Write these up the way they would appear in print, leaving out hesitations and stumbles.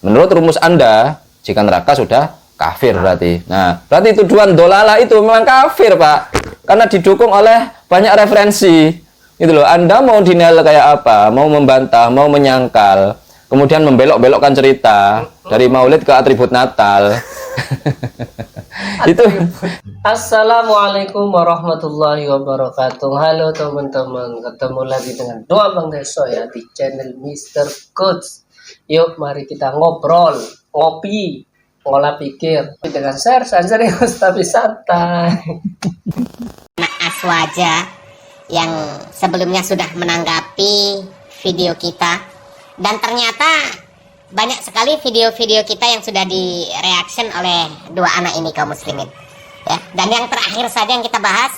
Menurut rumus Anda, jika neraka sudah kafir berarti. Nah, berarti tuduhan dolalah itu memang kafir, Pak. Karena didukung oleh banyak referensi. Itu loh, Anda mau denial kayak apa? Mau membantah, mau menyangkal, kemudian membelok-belokkan cerita dari Maulid ke atribut Natal. Itu. Assalamualaikum warahmatullahi wabarakatuh. Halo teman-teman, ketemu lagi dengan Doa Bang Deso ya di channel Mr. Coach. Yuk mari kita ngobrol, ngopi, ngolah pikir dengan share serius tapi santai. Aswaja yang sebelumnya sudah menanggapi video kita, dan ternyata banyak sekali video-video kita yang sudah direaction oleh dua anak ini kaum muslimin ya. Dan yang terakhir saja yang kita bahas,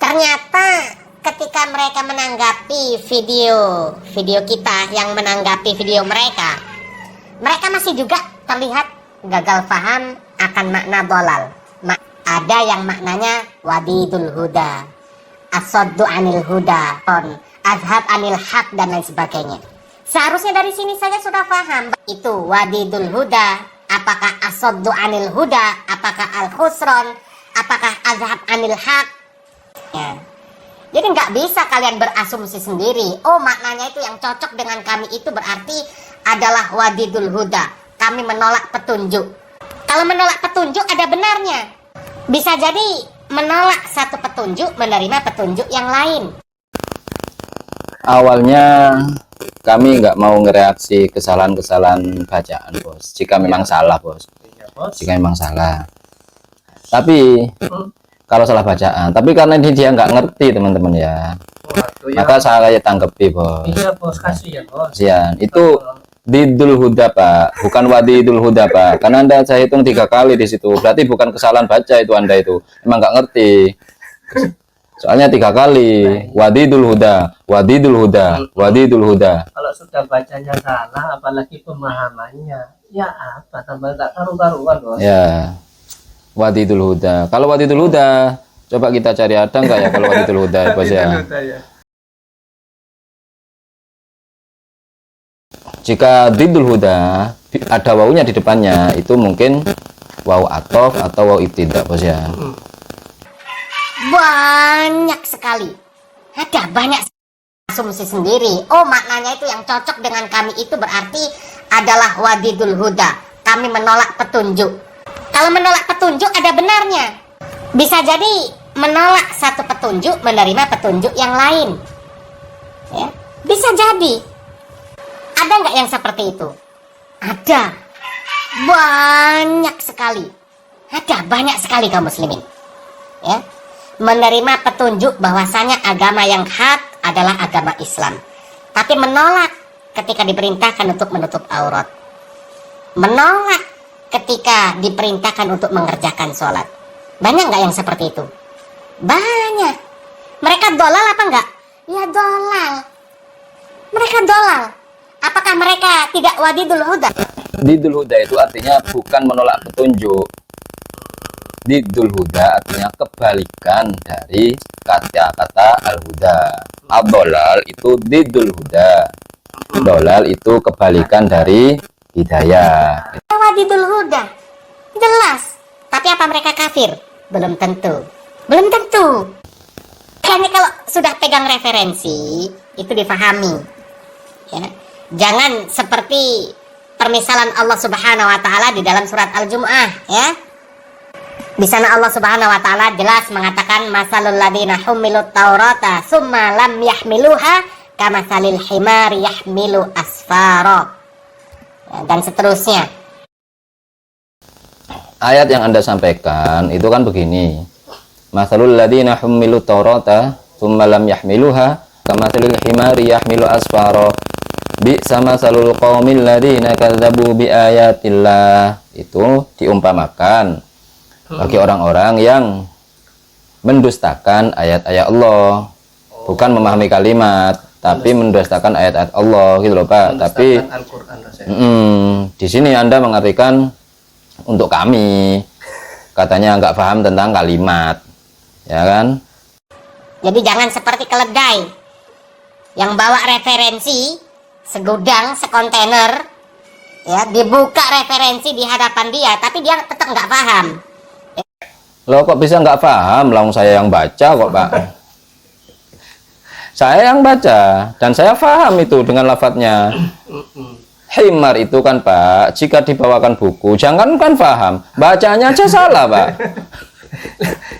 ternyata ketika mereka menanggapi video kita yang menanggapi video mereka masih juga terlihat gagal paham akan makna dolal. Ada yang maknanya wadidul huda, asaddu anil huda, azhab anil haq, dan lain sebagainya. Seharusnya dari sini saja sudah paham itu wadidul huda, apakah asaddu anil huda, apakah al khusron, apakah azhab anil haq ya. Jadi nggak bisa kalian berasumsi sendiri, oh maknanya itu yang cocok dengan kami itu berarti adalah wadidul huda, kami menolak petunjuk. Kalau menolak petunjuk ada benarnya. Bisa jadi menolak satu petunjuk, menerima petunjuk yang lain. Awalnya kami nggak mau ngereaksi kesalahan-kesalahan bacaan, Bos. Jika memang salah, Bos. Jika memang salah. Tapi kalau salah bacaan, tapi karena ini dia nggak ngerti, teman-teman ya. Maka saya tanggapi, Bos. Iya bos, kasih ya bos. Kasihan. Itu Didul Huda, Pak, bukan Wadidul Huda, Pak. Karena Anda saya hitung 3 kali di situ. Berarti bukan kesalahan baca itu Anda itu. Emang nggak ngerti. Soalnya 3 kali. Wadidul Huda, Wadidul Huda, Wadidul Huda. Kalau sudah bacanya salah, apalagi pemahamannya, ya apa tambah tak karu-karuan bos. Ya. Wadidul Huda. Kalau Wadidul Huda, coba kita cari ada nggak ya kalau Wadidul Huda, Bos ya. Jika Didul Huda ada wawunya di depannya, itu mungkin waw atof atau waw ibtidak, Bos ya. Banyak sekali. Ada banyak asumsi sendiri. Oh maknanya itu yang cocok dengan kami itu berarti adalah wadidul huda, kami menolak petunjuk. Kalau menolak petunjuk ada benarnya. Bisa jadi menolak satu petunjuk, menerima petunjuk yang lain ya. Bisa jadi. Ada nggak yang seperti itu? Ada. Banyak sekali. Ada banyak sekali kaum muslimin ya, menerima petunjuk bahwasanya agama yang hak adalah agama Islam, tapi menolak ketika diperintahkan untuk menutup aurat, menolak ketika diperintahkan untuk mengerjakan sholat. Banyak nggak yang seperti itu? Banyak. Mereka dolal apa enggak? Ya dolal. Mereka dolal. Apakah mereka tidak wadidul huda? Didul Huda itu artinya bukan menolak petunjuk. Didul Huda artinya kebalikan dari kata-kata al-huda. Ad-dolal itu Didul Huda. Dolal itu kebalikan dari hidayah. Wadidul huda. Jelas. Tapi apa mereka kafir? Belum tentu. Belum tentu. Hanya kalau sudah pegang referensi, itu difahami. Ya. Jangan seperti permisalan Allah Subhanahu wa taala di dalam surat Al-Jumu'ah ya. Di sana Allah Subhanahu wa taala jelas mengatakan masalul ladina humilut taurata summa lam yahmiluha kamatsalil himari yahmilu asfara. Ya, dan seterusnya. Ayat yang Anda sampaikan itu kan begini. Masalul ladina humilut taurata summa lam yahmiluha kamatsalil himari yahmilu asfara. Sama salul qaumil ladina kadzabu bi ayatillah. Itu diumpamakan bagi orang-orang yang mendustakan ayat-ayat Allah, bukan memahami kalimat, tapi mendustakan ayat-ayat Allah gitu loh, Pak. Tapi di sini Anda mengartikan untuk kami, katanya nggak paham tentang kalimat, ya kan? Jadi jangan seperti keledai yang bawa referensi segudang, sekontainer ya, dibuka referensi di hadapan dia, tapi dia tetap nggak paham. Loh kok bisa nggak paham? Langsung saya yang baca kok Pak. Saya yang baca dan saya paham itu dengan lafadznya. Himar itu kan Pak, jika dibawakan buku, jangankan paham, bacanya aja salah Pak.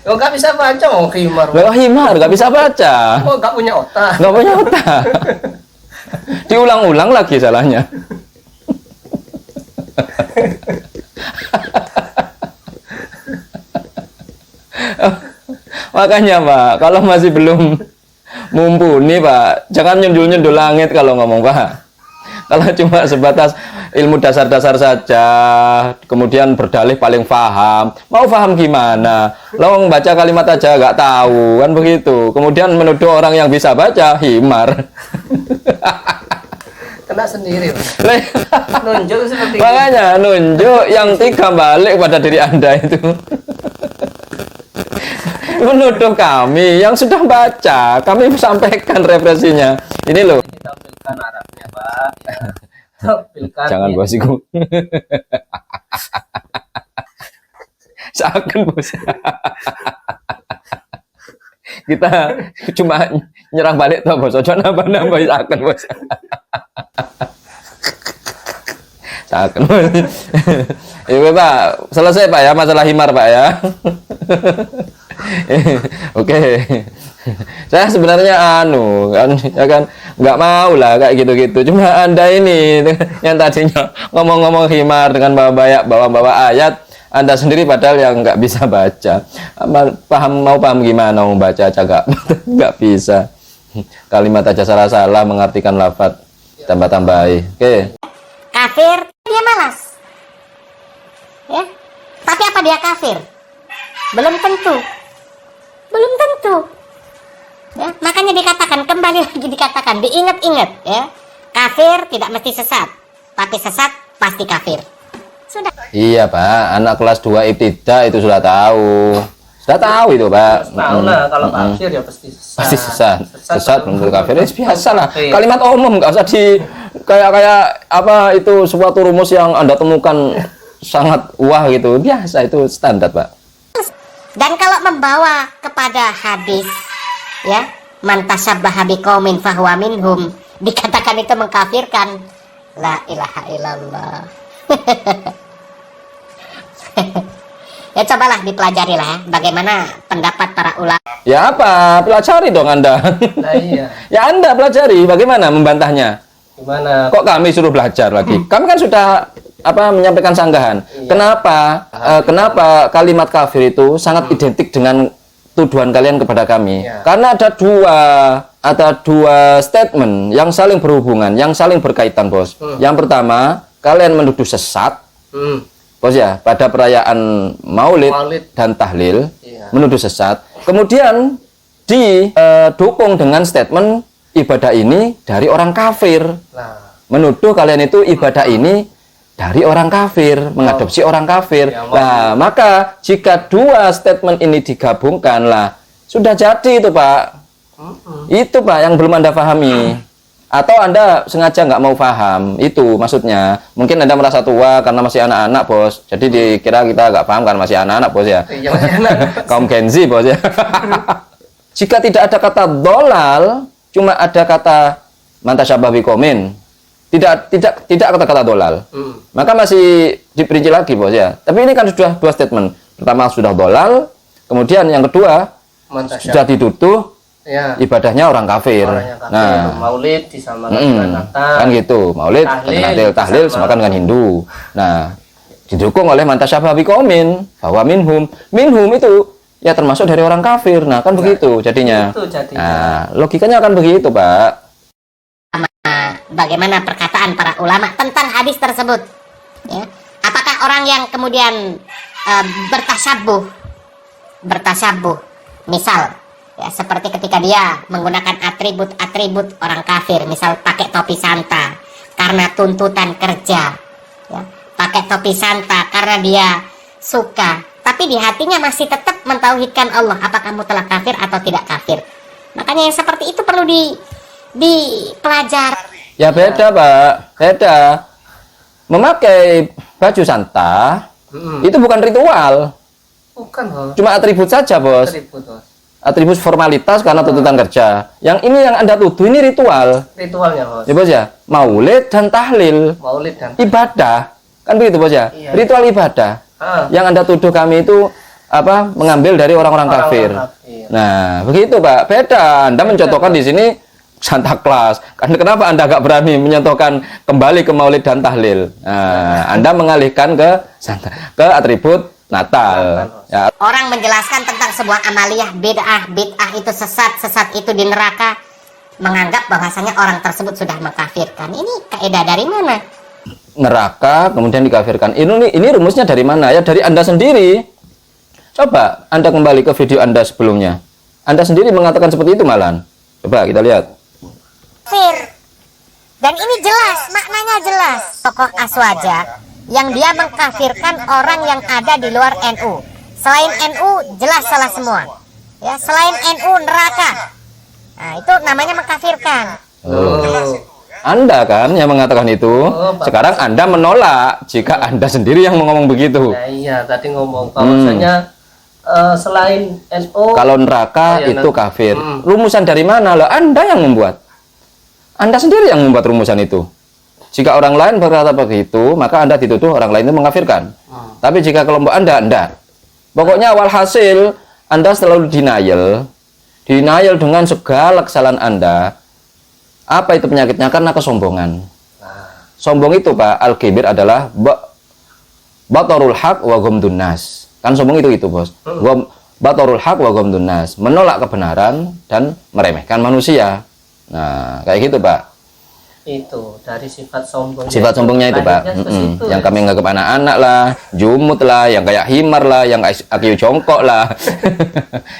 Oh, nggak bisa baca mau himar. Loh himar nggak bisa baca, Oh, nggak punya otak. nggak punya otak. Diulang-ulang lagi salahnya. Makanya Pak, kalau masih belum mumpuni Pak, jangan nyundul-nyundul langit kalau ngomong Pak. Kalau cuma sebatas ilmu dasar-dasar saja, kemudian berdalih paling paham, mau paham gimana? Lo baca kalimat aja nggak tahu, kan begitu. Kemudian menuduh orang yang bisa baca himar. Kena sendiri, Pak. Nunjuk seperti itu. Makanya nunjuk yang tiga balik pada diri Anda itu. Menuduh kami yang sudah baca, kami sampaikan referensinya. Ini loh. Ditampilkan Arabnya, Pak. Ya. Tampilkan. Jangan bosiku. Seakan bos. Kita cuma nyerang balik toh bos. Ojo nambah-nambah seakan bos. Seakan bos. Ya Pak, selesai Pak ya masalah himar Pak ya. Oke. Saya sebenarnya kan ya kan nggak mau lah kayak gitu-gitu. Cuma Anda ini yang tadinya ngomong-ngomong himar dengan bawa ayat, Anda sendiri padahal yang nggak bisa baca. Mau paham gimana mau baca aja nggak bisa. Kalimat aja salah-salah mengartikan lafaz tambah-tambahi. Oke. Kafir, dia malas. Ya. Tapi apa dia kafir? Belum tentu. Belum tentu. Ya, makanya dikatakan, kembali lagi dikatakan, diingat-ingat ya. Kafir tidak mesti sesat, tapi sesat pasti kafir. Sudah. Iya Pak, anak kelas 2 ibtida itu sudah tahu. Sudah tahu itu Pak. Tahu lah kalau kafir ya pasti sesat. Pasti sesat menurut kafir biasa lah. Kafir. Kalimat umum nggak usah di kayak apa itu suatu rumus yang Anda temukan sangat wah gitu. Biasa itu standar Pak. Dan kalau membawa kepada hadis ya, man tasabbaha biqaumin fahuwa minhum, dikatakan itu mengkafirkan. La ilaha illallah. Ya cobalah dipelajari lah ya, bagaimana pendapat para ulama. Ya apa? Pelajari dong Anda. Nah, iya. Ya Anda pelajari bagaimana membantahnya. Gimana? Kok kami suruh belajar lagi? Kami kan sudah menyampaikan sanggahan. Iya. Kenapa kalimat kafir itu sangat identik dengan tuduhan kalian kepada kami? Iya. Karena ada dua statement yang saling berhubungan, yang saling berkaitan, Bos. Yang pertama, kalian menuduh sesat, Bos ya, pada perayaan Maulid dan Tahlil, Iya. menuduh sesat. Kemudian didukung dengan statement ibadah ini dari orang kafir. Nah, Menuduh kalian itu ibadah ini dari orang kafir, mengadopsi orang kafir. Ya, Nah, maka jika dua statement ini digabungkan lah, sudah jadi itu Pak. Itu Pak yang belum Anda pahami. Atau Anda sengaja nggak mau paham, itu maksudnya. Mungkin Anda merasa tua karena masih anak-anak Bos. Jadi dikira kita nggak paham karena masih anak-anak Bos ya. iya masih enak. Kaum Gen Z Bos ya. Jika tidak ada kata dolal, cuma ada kata mantasyabah biqaumin. Tidak kata-kata dolal. Maka masih diperinci lagi Bos ya. Tapi ini kan sudah dua statement. Pertama sudah dolal, kemudian yang kedua sudah dituduh Ya. ibadahnya orang kafir. Orang yang kafir. Nah, Maulid disamakan dengan Natal. kan gitu. Maulid tahlil semakan dengan Hindu. Nah, didukung oleh mantasyabah biqaumin, bahwa minhum itu ya termasuk dari orang kafir. Nah, kan begitu jadinya. Itu jadinya. Nah, logikanya akan begitu, Pak. Bagaimana perkataan para ulama tentang hadis tersebut ya. Apakah orang yang kemudian bertasabuh misal ya, seperti ketika dia menggunakan atribut orang kafir, misal pakai topi santa karena tuntutan kerja ya, pakai topi santa karena dia suka, tapi di hatinya masih tetap mentauhidkan Allah, apa kamu telah kafir atau tidak kafir. Makanya yang seperti itu perlu dipelajari. Ya beda Pak, beda. memakai baju santa itu bukan ritual, Bukan, Bos. cuma atribut saja, Bos. Atribut, Bos. Atribut formalitas karena tuntutan kerja. Yang ini yang Anda tuduh ini ritual. Ritualnya, Bos. Ya, Bos ya. Maulid dan tahlil, Maulid dan ibadah. Kan begitu, Bos ya? Iya. Ritual ibadah. Yang Anda tuduh kami itu apa? Mengambil dari orang-orang kafir. kafir. Nah, begitu, Pak. Beda. Anda mencontohkan di sini Santa Claus. Kenapa Anda agak berani menyentuhkan kembali ke Maulid dan tahlil? Nah, Anda mengalihkan ke atribut Natal. Ya. Orang menjelaskan tentang sebuah amaliyah bid'ah itu sesat itu di neraka, menganggap bahwasanya orang tersebut sudah mengkafirkan. Ini kaidah dari mana? Neraka kemudian dikafirkan. Ini rumusnya dari mana? Ya dari Anda sendiri. Coba Anda kembali ke video Anda sebelumnya. Anda sendiri mengatakan seperti itu malahan. Coba kita lihat. Kafir. Dan ini jelas, maknanya jelas. Tokoh Aswaja yang dia mengkafirkan orang yang ada di luar NU. Selain NU jelas salah semua. Ya, selain NU neraka. Nah, itu namanya mengkafirkan. Anda kan yang mengatakan itu. Sekarang Anda menolak jika Anda sendiri yang ngomong begitu. Nah, iya, tadi ngomong bahwasanya selain NU Kalau neraka itu kafir. Rumusan dari mana? Loh, Anda yang membuat. Anda sendiri yang membuat rumusan itu. Jika orang lain berkata begitu, maka Anda dituduh orang lain itu mengkafirkan. Tapi jika kelompok Anda, enggak. Pokoknya walhasil Anda selalu denial dengan segala kesalahan Anda. Apa itu penyakitnya? Karena kesombongan. Sombong itu, Pak, al-kibir adalah batarul haq wa ghamdun nas. Kan sombong itu Bos. Batarul haq wa ghamdun nas, menolak kebenaran dan meremehkan manusia. Nah, kayak gitu, Pak. Itu dari sifat sombong. Sifat sombongnya itu, Pak. Yang kami anggap anak-anak lah, jumut lah, yang kayak himar lah, yang kayak akiu jongkok lah.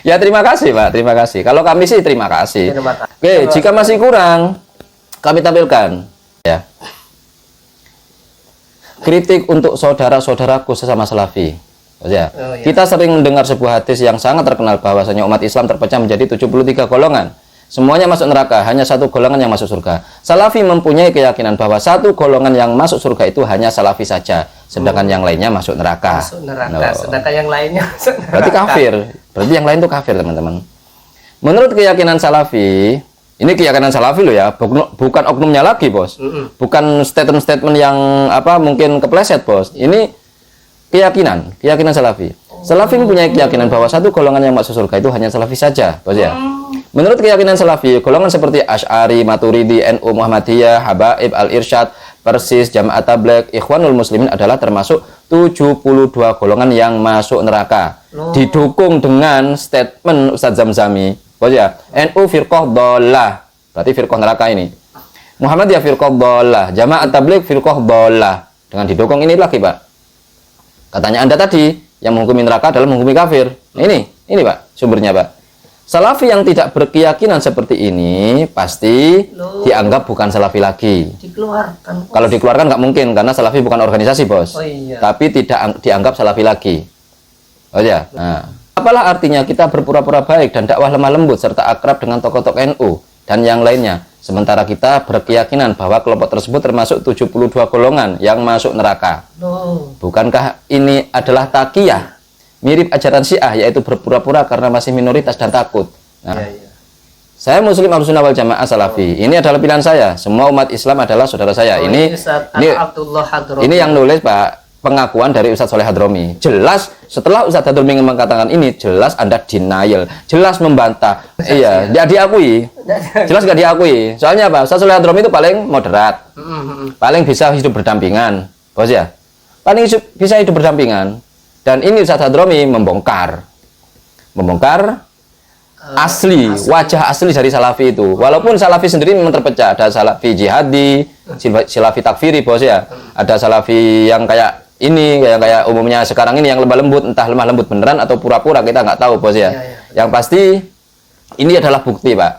Ya, terima kasih, Pak. Terima kasih. Kalau kami sih terima kasih. Oke, jika masih kurang, kami tampilkan. Ya. Kritik untuk saudara-saudaraku sesama Salafi. Ya. Kita sering mendengar sebuah hadis yang sangat terkenal bahwasanya umat Islam terpecah menjadi 73 golongan. Semuanya masuk neraka, hanya satu golongan yang masuk surga. Salafi mempunyai keyakinan bahwa satu golongan yang masuk surga itu hanya Salafi saja, sedangkan yang lainnya masuk neraka. Masuk neraka, sedangkan yang lainnya masuk neraka. Berarti kafir. Berarti yang lain itu kafir, teman-teman. Menurut keyakinan Salafi, ini keyakinan Salafi loh ya, bukan oknumnya lagi, Bos. Bukan statement-statement yang mungkin kepleset, Bos. Ini keyakinan Salafi. Salafi mempunyai keyakinan bahwa satu golongan yang masuk surga itu hanya Salafi saja, Bos ya. Menurut keyakinan Salafi, golongan seperti Asy'ari, Maturidi, NU, Muhammadiyah, Habaib, Al-Irsyad, Persis, Jama'at Tabligh, Ikhwanul Muslimin adalah termasuk 72 golongan yang masuk neraka. Didukung dengan statement Ustadz Zamzami, Bos ya. NU firqah dhalah, berarti firqah neraka ini. Muhammadiyah firqah dhalah, Jama'at Tabligh firqah dhalah. Dengan didukung ini lagi, Pak. Katanya Anda tadi, yang menghukumi neraka adalah menghukumi kafir. Ini Pak, sumbernya, Pak. Salafi yang tidak berkeyakinan seperti ini pasti dianggap bukan Salafi lagi. Dikeluarkan, Bos. Kalau dikeluarkan nggak mungkin karena Salafi bukan organisasi, Bos. Oh, iya. Tapi tidak dianggap Salafi lagi. Oh ya. Nah, apalah artinya kita berpura-pura baik dan dakwah lemah lembut serta akrab dengan tokoh-tokoh NU dan yang lainnya, sementara kita berkeyakinan bahwa kelompok tersebut termasuk 72 golongan yang masuk neraka. Bukankah ini adalah taqiyah? Mirip ajaran Syiah, yaitu berpura-pura karena masih minoritas dan takut. Nah, saya Muslim Ahlussunnah wal Jamaah Salafi. Ini adalah pilihan saya. Semua umat Islam adalah saudara saya. Ini yang nulis, Pak, pengakuan dari Ustadz Soleh Hadromi. Jelas setelah Ustadz Hadromi mengatakan ini, jelas Anda denial, jelas membantah. Iya, tidak diakui. Jelas nggak diakui. Soalnya apa? Ustadz Soleh Hadromi itu paling moderat, paling bisa hidup berdampingan, Bos ya. Paling bisa hidup berdampingan. Dan ini Ustadz Hadromi membongkar asli, wajah asli dari Salafi itu. Walaupun Salafi sendiri memang terpecah. Ada Salafi jihadi, Salafi takfiri, Bos ya. Ada Salafi yang kayak ini, kayak umumnya sekarang ini yang lemah lembut, entah lemah lembut beneran atau pura-pura, kita nggak tahu, Bos ya. Yang pasti ini adalah bukti, Pak,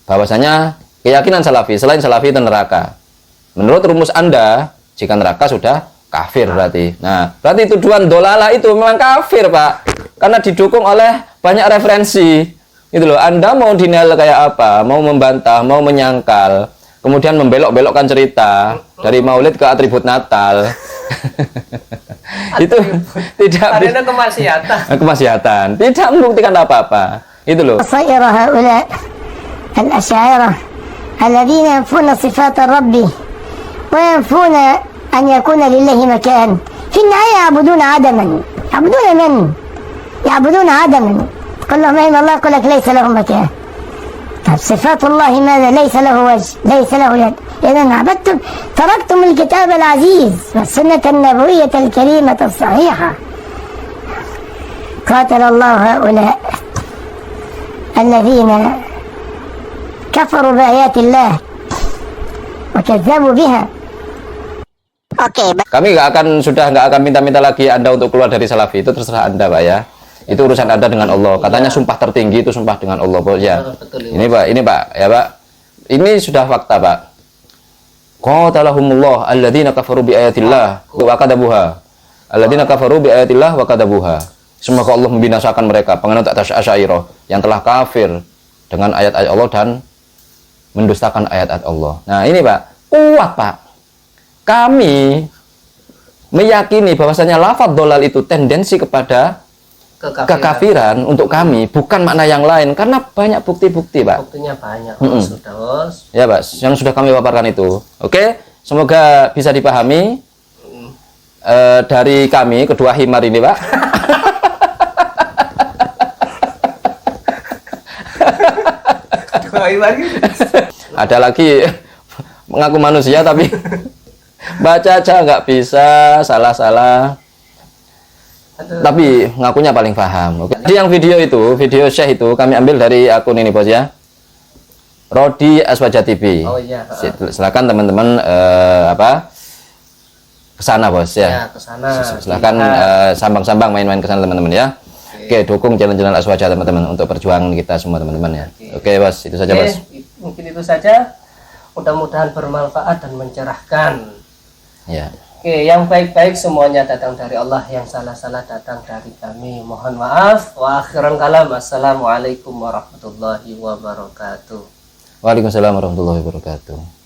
bahwasanya keyakinan Salafi selain Salafi itu neraka. Menurut rumus Anda, jika neraka sudah kafir berarti. Nah, berarti tuduhan dolalah itu memang kafir, Pak. Karena didukung oleh banyak referensi. Itu loh, Anda mau denial kayak apa? Mau membantah, mau menyangkal. kemudian membelok-belokkan cerita dari Maulid ke atribut Natal. Itu tidak Karena kemaksiatan. tidak membuktikan apa-apa. Itu loh. صير هؤلاء الأشاعرة الذين ينفون صفات الرب وينفون أن يكون لله مكان في النهاية يعبدون عدما يعبدون من؟ يعبدون عدما قل لهم أين الله يقول لك ليس له مكان. طب صفات الله ماذا؟ ليس له وجه ليس له يد. إذا عبدتم تركتم الكتاب العزيز والسنة النبوية الكريمة الصحيحة. قاتل الله هؤلاء الذين كفروا بآيات الله وكذبوا بها. Oke, Kami nggak akan minta-minta lagi Anda untuk keluar dari Salafi. Itu terserah Anda, Pak ya. Itu urusan Anda dengan Allah. Katanya sumpah tertinggi itu sumpah dengan Allah, Bos ya. Betul, Ini Pak, ya Pak. Ini sudah fakta, Pak. Qatalahumullah alladzina kafaru bi ayatillah wa kadabuha. Alladzina kafaru bi ayatillah wa kadabuha. Semoga Allah membinasakan mereka penganut atas Asy'ariyah yang telah kafir dengan ayat-ayat Allah dan mendustakan ayat-ayat Allah. Nah, ini Pak, kuat Pak. Kami meyakini bahwasanya lafadz dolal itu tendensi kepada kekafiran untuk kami, bukan makna yang lain karena banyak bukti-bukti, Pak. Buktinya banyak, sudah, Bos. Ya, Pak, yang sudah kami paparkan itu. Oke, semoga bisa dipahami dari kami kedua himar ini, Pak. Ada lagi mengaku manusia tapi baca aja nggak bisa, salah-salah. Tapi ngakunya paling paham. Oke. Jadi yang video Syekh itu kami ambil dari akun ini, Bos ya. Rodi Aswaja TV. Oh iya. Silakan teman-teman kesana, Bos ya. Kesana. Silakan sambang-sambang main-main kesana teman-teman ya. Oke, dukung channel-channel Aswaja teman-teman untuk perjuangan kita semua teman-teman ya. Oke, Bos, itu saja, Bos. Mungkin itu saja. Mudah-mudahan bermanfaat dan mencerahkan. Ya. Oke, yang baik-baik semuanya datang dari Allah, yang salah-salah datang dari kami. Mohon maaf. Wa akhiran kalam. Assalamualaikum warahmatullahi wabarakatuh. Waalaikumsalam warahmatullahi wabarakatuh.